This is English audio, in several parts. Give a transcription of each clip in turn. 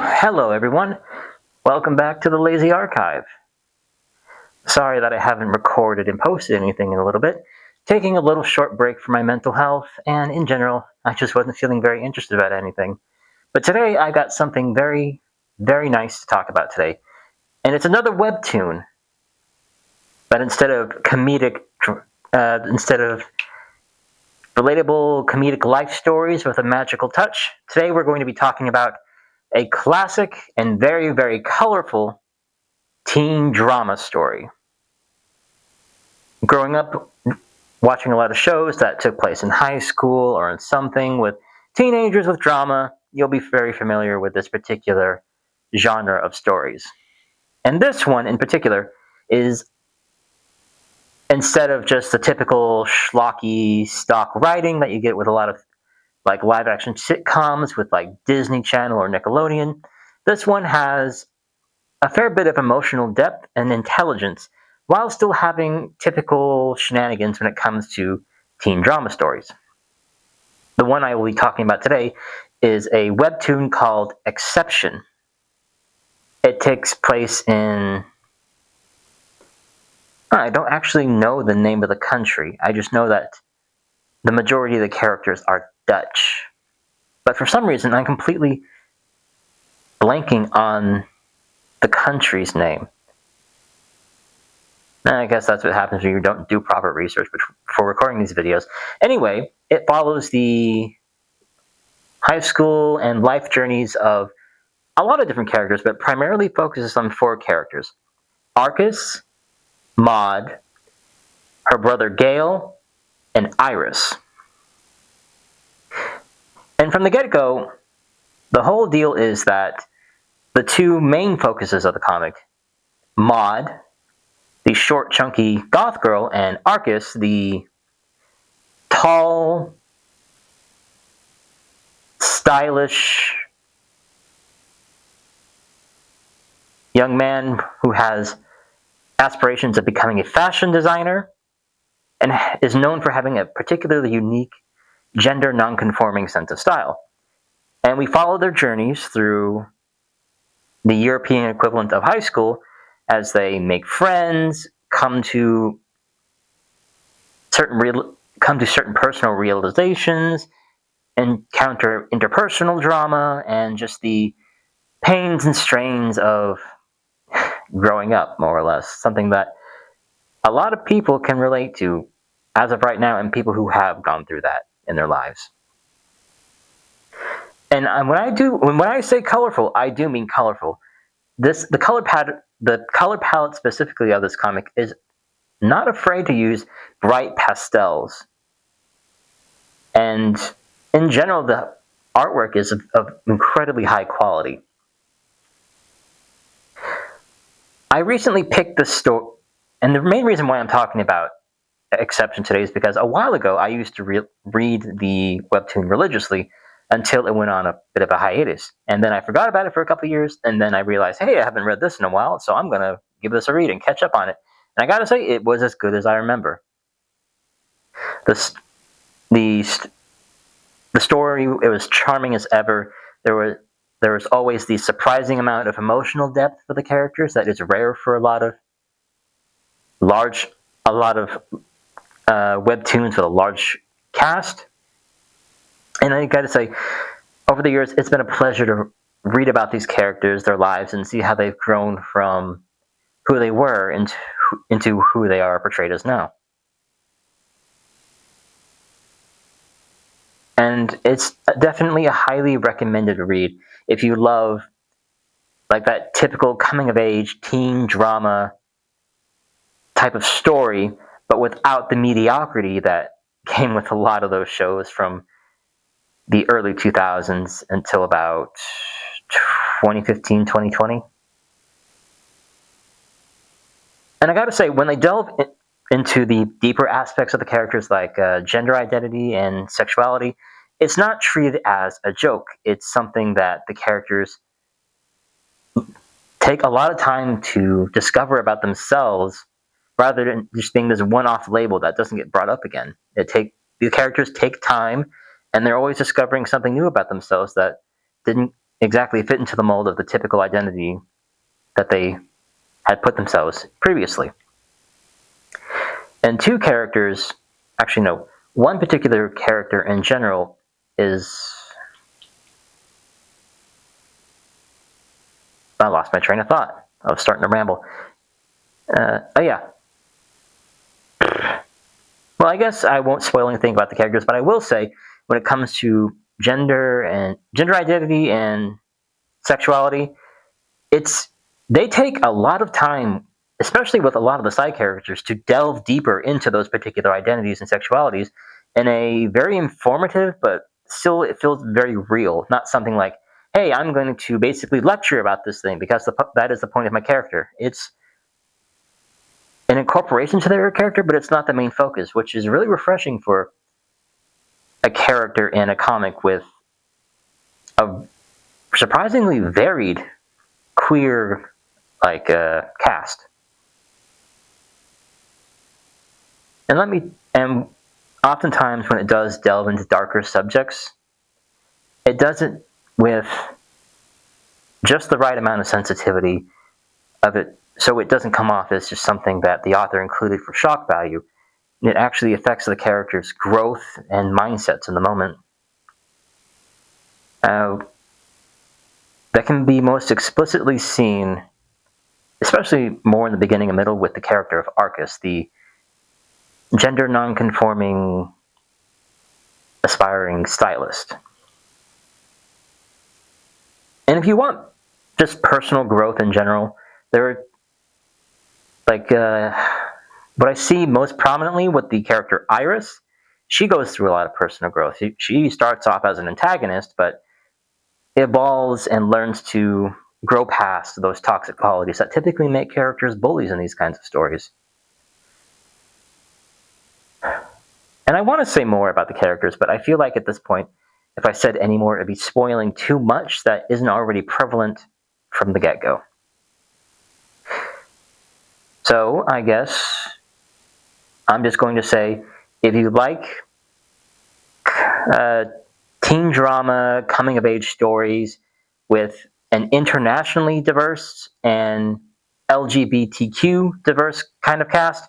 Hello everyone. Welcome back to the Lazy Archive. Sorry that I haven't recorded and posted anything in a little bit. Taking a little short break for my mental health, and in general, I just wasn't feeling very interested about anything. But today I got something very, very nice to talk about today. And it's another webtoon. But instead of relatable comedic life stories with a magical touch, today we're going to be talking about a classic and very, very colorful teen drama story. Growing up, watching a lot of shows that took place in high school or in something with teenagers with drama, you'll be very familiar with this particular genre of stories. And this one in particular is, instead of just the typical schlocky stock writing that you get with a lot of like live action sitcoms with like Disney Channel or Nickelodeon, this one has a fair bit of emotional depth and intelligence while still having typical shenanigans when it comes to teen drama stories. The one I will be talking about today is a webtoon called Acception. It takes place in... I don't actually know the name of the country. I just know that the majority of the characters are Dutch. But for some reason, I'm completely blanking on the country's name. I guess that's what happens when you don't do proper research before recording these videos. Anyway, it follows the high school and life journeys of a lot of different characters, but primarily focuses on 4 characters. Arcus, Maud, her brother Gale, and Iris. And from the get-go, the whole deal is that the 2 main focuses of the comic, Maud, the short, chunky goth girl, and Arcus, the tall, stylish young man who has aspirations of becoming a fashion designer and is known for having a particularly unique, gender non-conforming sense of style. And we follow their journeys through the European equivalent of high school as they make friends, come to certain personal realizations, encounter interpersonal drama, and just the pains and strains of growing up, more or less. Something that a lot of people can relate to as of right now, and people who have gone through that in their lives. And when I say colorful, I do mean colorful. The color palette specifically of this comic is not afraid to use bright pastels. And in general, the artwork is of incredibly high quality. I recently picked this story, and the main reason why I'm talking about Acception today is because a while ago I used to read the webtoon religiously until it went on a bit of a hiatus. And then I forgot about it for a couple of years, and then I realized, hey, I haven't read this in a while, so I'm going to give this a read and catch up on it. And I gotta say, it was as good as I remember. The story, it was charming as ever. There was always the surprising amount of emotional depth for the characters that is rare for a lot of webtoons with a large cast. And I gotta say, over the years, it's been a pleasure to read about these characters, their lives, and see how they've grown from who they were into who they are portrayed as now. And it's definitely a highly recommended read if you love like that typical coming-of-age teen drama type of story, but without the mediocrity that came with a lot of those shows from the early 2000s until about 2015, 2020. And I gotta say, when they delve into the deeper aspects of the characters like gender identity and sexuality, it's not treated as a joke. It's something that the characters take a lot of time to discover about themselves rather than just being this one-off label that doesn't get brought up again. The characters take time, and they're always discovering something new about themselves that didn't exactly fit into the mold of the typical identity that they had put themselves previously. And two characters, actually, no, one particular character in general is. I lost my train of thought. I was starting to ramble. Oh, yeah. Well, I guess I won't spoil anything about the characters, but I will say when it comes to gender and gender identity and sexuality, they take a lot of time, especially with a lot of the side characters, to delve deeper into those particular identities and sexualities in a very informative, but still it feels very real. Not something like, hey, I'm going to basically lecture about this thing because that is the point of my character. It's an incorporation to their character, but it's not the main focus, which is really refreshing for a character in a comic with a surprisingly varied queer cast. And oftentimes when it does delve into darker subjects, it does it with just the right amount of sensitivity of it, so it doesn't come off as just something that the author included for shock value. It actually affects the character's growth and mindsets in the moment. That can be most explicitly seen, especially more in the beginning and middle, with the character of Arcus, the gender non-conforming aspiring stylist. And if you want just personal growth in general, there are what I see most prominently with the character Iris. She goes through a lot of personal growth. She starts off as an antagonist, but evolves and learns to grow past those toxic qualities that typically make characters bullies in these kinds of stories. And I want to say more about the characters, but I feel like at this point, if I said any more, it'd be spoiling too much that isn't already prevalent from the get-go. So I guess I'm just going to say, if you like teen drama, coming-of-age stories with an internationally diverse and LGBTQ diverse kind of cast,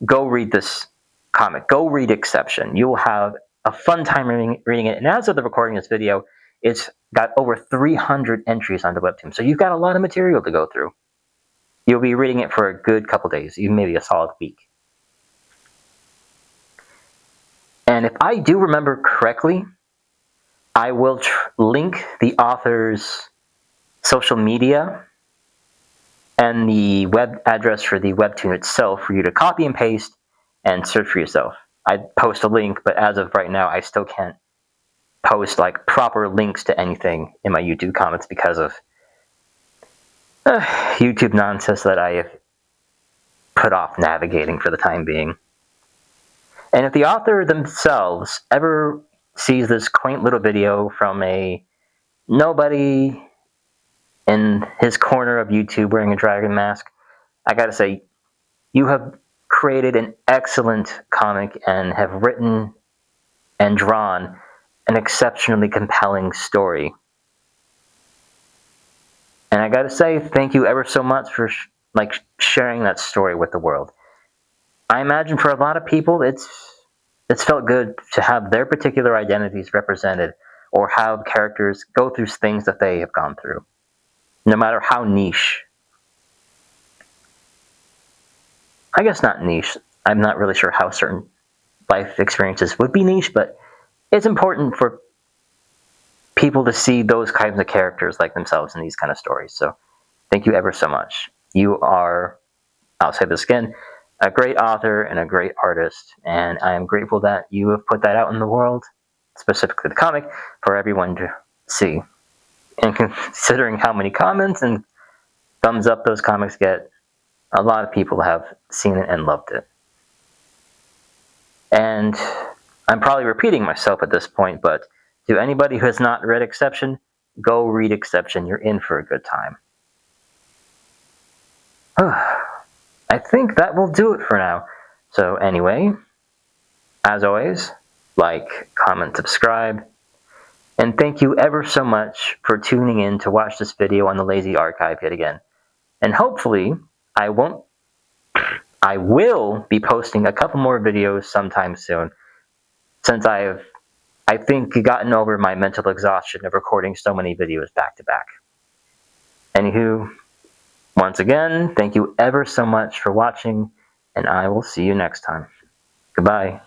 go read this comic. Go read Acception. You will have a fun time reading it. And as of the recording of this video, it's got over 300 entries on the webtoon. So you've got a lot of material to go through. You'll be reading it for a good couple days, even maybe a solid week. And if I do remember correctly, I will link the author's social media and the web address for the webtoon itself for you to copy and paste and search for yourself. I'd post a link, but as of right now, I still can't post proper links to anything in my YouTube comments because of YouTube nonsense that I have put off navigating for the time being. And if the author themselves ever sees this quaint little video from a nobody in his corner of YouTube wearing a dragon mask, I gotta say, you have created an excellent comic and have written and drawn an exceptionally compelling story. And I gotta say, thank you ever so much for sharing that story with the world. I imagine for a lot of people, it's felt good to have their particular identities represented, or have characters go through things that they have gone through, no matter how niche. I guess not niche. I'm not really sure how certain life experiences would be niche, but it's important for people to see those kinds of characters like themselves in these kind of stories. So thank you ever so much. You are, I'll say this again, a great author and a great artist, and I am grateful that you have put that out in the world, specifically the comic, for everyone to see. And considering how many comments and thumbs up those comics get, a lot of people have seen it and loved it. And I'm probably repeating myself at this point, but to anybody who has not read Acception, go read Acception. You're in for a good time. I think that will do it for now. So anyway, as always, like, comment, subscribe. And thank you ever so much for tuning in to watch this video on the Lazy Archive yet again. And hopefully, I will be posting a couple more videos sometime soon, since I think, gotten over my mental exhaustion of recording so many videos back to back. Anywho, once again, thank you ever so much for watching, and I will see you next time. Goodbye.